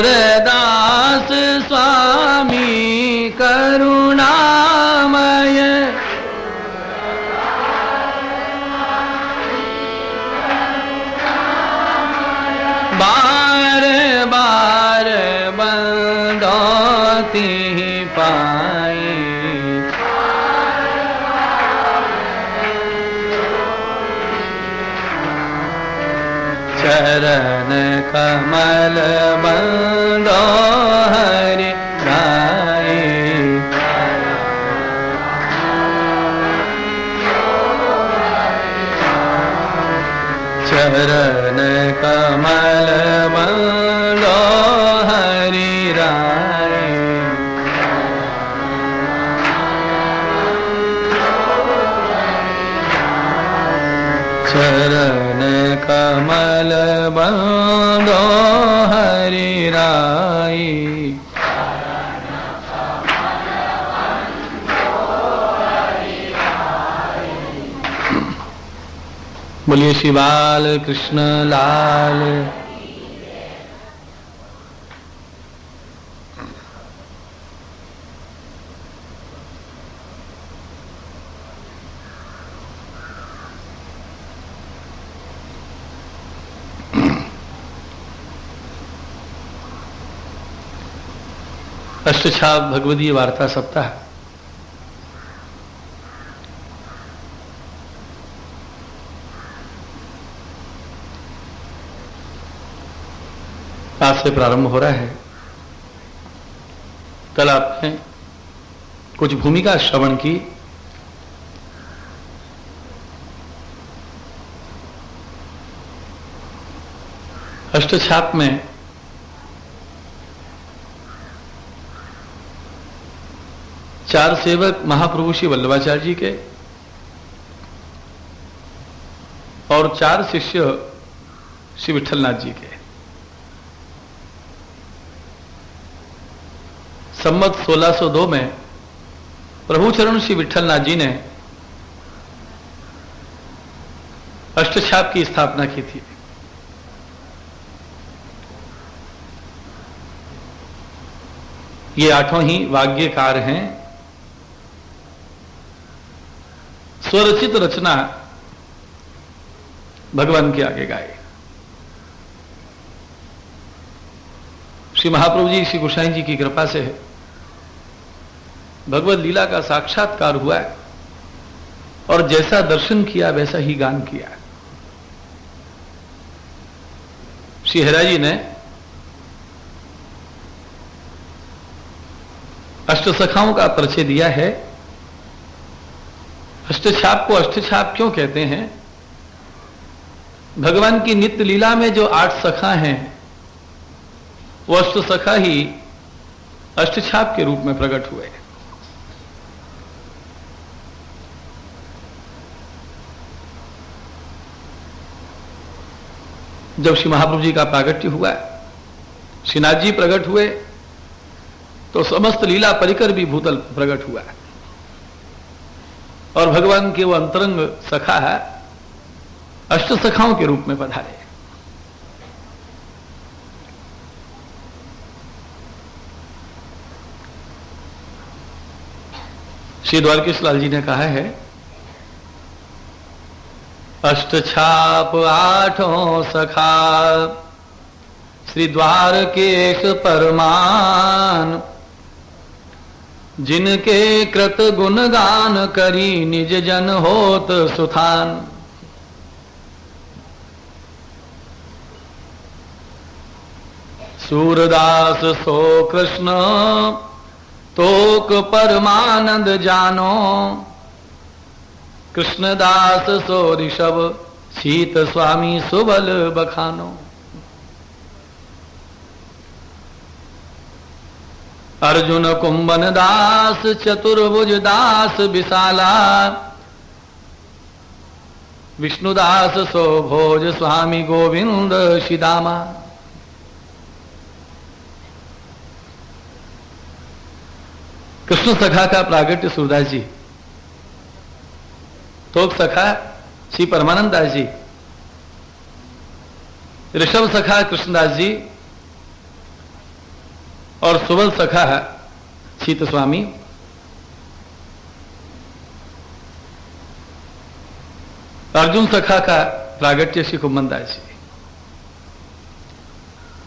सूरदास स्वामी करुणामय, बार बार बंदौती पाई, चरण कमल बंदो हरि राई, चरण कमल बंदो हरि राई, चरण कमल बंदो हरि राई। बोलिए श्री बाल कृष्ण लाल। अष्टछाप भगवदीय वार्ता सप्ताह आज से प्रारंभ हो रहा है। कल आपने कुछ भूमिका श्रवण की। अष्टछाप में चार सेवक महाप्रभु श्री वल्लभाचार्य जी के और चार शिष्य श्री विठलनाथ जी के संमत 1602 में प्रभुचरण श्री विठलनाथ जी ने अष्टछाप की स्थापना की थी। ये आठों ही वाग्यकार हैं। स्वरचित रचना भगवान के आगे गाए। श्री महाप्रभु जी श्री गोसाई जी की कृपा से भगवत लीला का साक्षात्कार हुआ है और जैसा दर्शन किया वैसा ही गान किया। श्री हरा जी ने अष्टसखाओं का परिचय दिया है। अष्टछाप को अष्टछाप क्यों कहते हैं? भगवान की नित्य लीला में जो 8 सखा हैं वो अष्टसखा ही अष्टछाप के रूप में प्रकट हुए। जब श्री महाप्रभु जी का प्रागट्य हुआ, श्रीनाथ जी प्रकट हुए, तो समस्त लीला परिकर भी भूतल प्रकट हुआ और भगवान के वो अंतरंग सखा है अष्ट सखाओं के रूप में पधारे। श्री द्वारकेश लाल जी ने कहा है, अष्टछाप आठों सखा श्री द्वारकेश परमान, जिनके कृत गुणगान करी निज जन होत सुथान। सूरदास सो कृष्ण तोक परमानंद जानो, कृष्णदास सो ऋषभ शीत स्वामी सुबल बखानो। अर्जुन कुंभन दास चतुर्भुज दास विशाला, विष्णुदास सो भोज स्वामी गोविंद शिदामा। कृष्ण सखा का प्रागट्य सूरदास जी, तोक सखा श्री परमानंद दास जी, ऋषभ सखा कृष्णदास जी, और सुबल सखा शीत स्वामी, अर्जुन सखा का प्रागट्य श्री कुम्भनदास जी,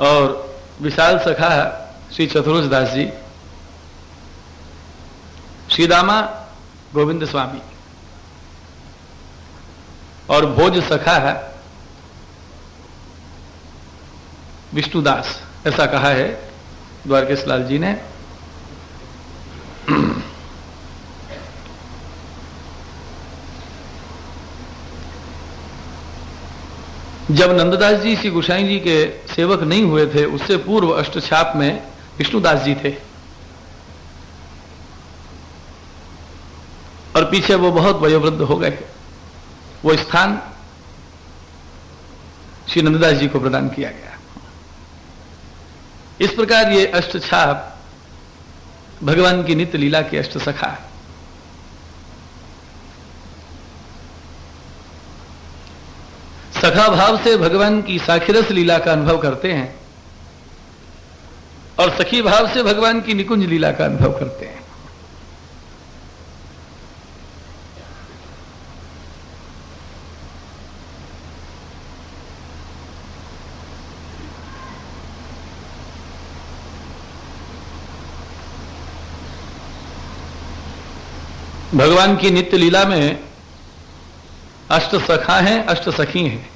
और विशाल सखा श्री चतुर्थ दास जी, श्रीदामा गोविंद स्वामी, और भोज सखा है विष्णुदास। ऐसा कहा है द्वारकेश लाल जी ने। जब नंददास जी श्री गोसाई जी के सेवक नहीं हुए थे, उससे पूर्व अष्टछाप में विष्णुदास जी थे, और पीछे वो बहुत वयोवृद्ध हो गए। वो स्थान श्री नंददास जी को प्रदान किया गया। इस प्रकार ये अष्टछाप भगवान की नित्य लीला के अष्ट सखा है। सखा भाव से भगवान की साखिरस लीला का अनुभव करते हैं, और सखी भाव से भगवान की निकुंज लीला का अनुभव करते हैं। भगवान की नित्य लीला में अष्ट सखा हैं, अष्ट सखी हैं।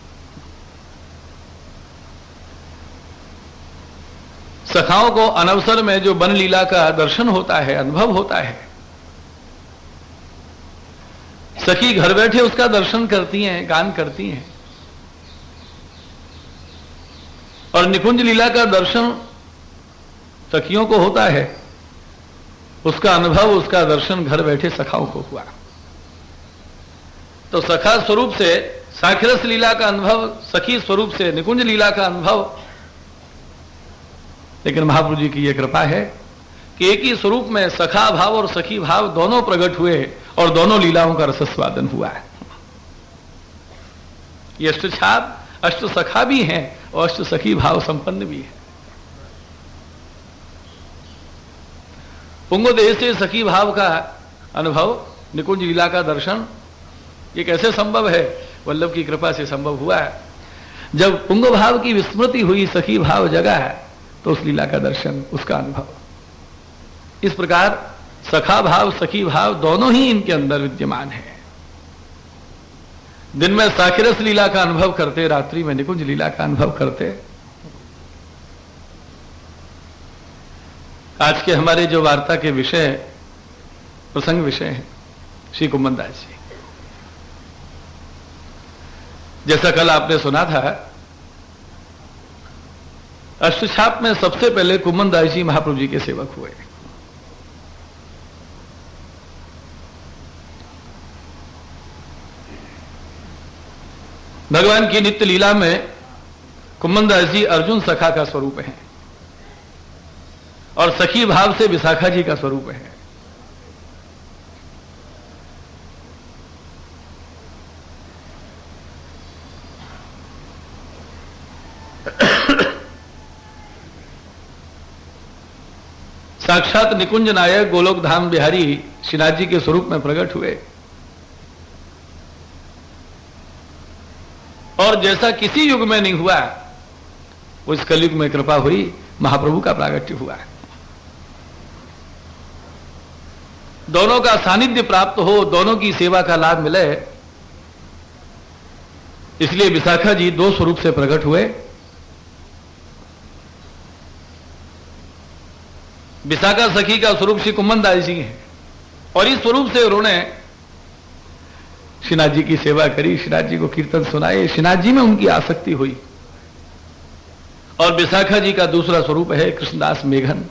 सखाओं को अनवसर में जो वन लीला का दर्शन होता है, अनुभव होता है, सखी घर बैठे उसका दर्शन करती हैं, गान करती हैं, और निकुंज लीला का दर्शन सखियों को होता है। उसका अनुभव, उसका दर्शन घर बैठे सखाओं को हुआ। तो सखा स्वरूप से साखिरस लीला का अनुभव, सखी स्वरूप से निकुंज लीला का अनुभव। लेकिन महाप्रभु जी की यह कृपा है कि एक ही स्वरूप में सखा भाव और सखी भाव दोनों प्रकट हुए, और दोनों लीलाओं का रसस्वादन हुआ है। ये अष्टछाप अष्ट सखा भी हैं और अष्ट सखी भाव संपन्न भी है। पुंगोदेह से सखी भाव का अनुभव, निकुंज लीला का दर्शन, ये कैसे संभव है? वल्लभ की कृपा से संभव हुआ है। जब पुंग भाव की विस्मृति हुई, सखी भाव जगा है, तो उस लीला का दर्शन, उसका अनुभव। इस प्रकार सखा भाव, सखी भाव दोनों ही इनके अंदर विद्यमान है। दिन में साखिरस लीला का अनुभव करते, रात्रि में निकुंज लीला का अनुभव करते। आज के हमारे जो वार्ता के विषय, प्रसंग विषय हैं श्री कुम्भनदास जी। जैसा कल आपने सुना था, अष्टछाप में सबसे पहले कुम्भनदास जी महाप्रभु जी के सेवक हुए। भगवान की नित्य लीला में कुम्भनदास जी अर्जुन सखा का स्वरूप है, और सखी भाव से विशाखा जी का स्वरूप है। साक्षात निकुंज नायक गोलोक धाम बिहारी श्रीनाथ जी के स्वरूप में प्रकट हुए, और जैसा किसी युग में नहीं हुआ, वो इस कलयुग में कृपा हुई, महाप्रभु का प्रागट्य हुआ। दोनों का सानिध्य प्राप्त हो, दोनों की सेवा का लाभ मिले, इसलिए विशाखा जी दो स्वरूप से प्रकट हुए। विशाखा सखी का स्वरूप श्री कुम्भनदास जी हैं, और इस स्वरूप से उन्होंने श्रीनाथ जी की सेवा करी, श्रीनाथ जी को कीर्तन सुनाए, श्रीनाथ जी में उनकी आसक्ति हुई। और विशाखा जी का दूसरा स्वरूप है कृष्णदास मेघन।